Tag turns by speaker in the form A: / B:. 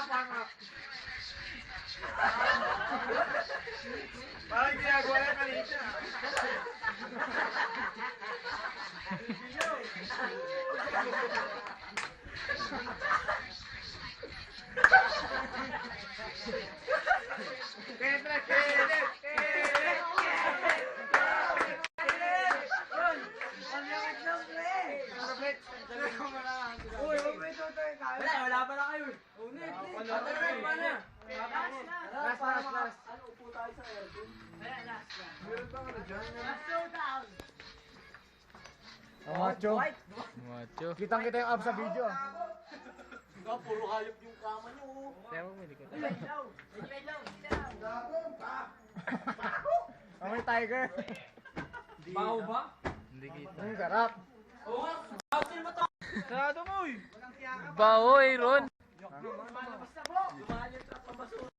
A: Pangap. Parang ginagawa na kanina.
B: Wala pa na kayo.
A: Last.
B: Ano, upo tayo sa aircon?
A: Meron pa ano dyan?
C: Macho.
D: Macho.
C: Kitang kita yung abs sa video.
B: Ikaw, puro hayop yung kama nyo.
C: May tiger.
B: Baho ba?
D: Hindi kita.
C: Ang sarap.
B: Oo nga, baho mo to.
D: Bahoy, Ron.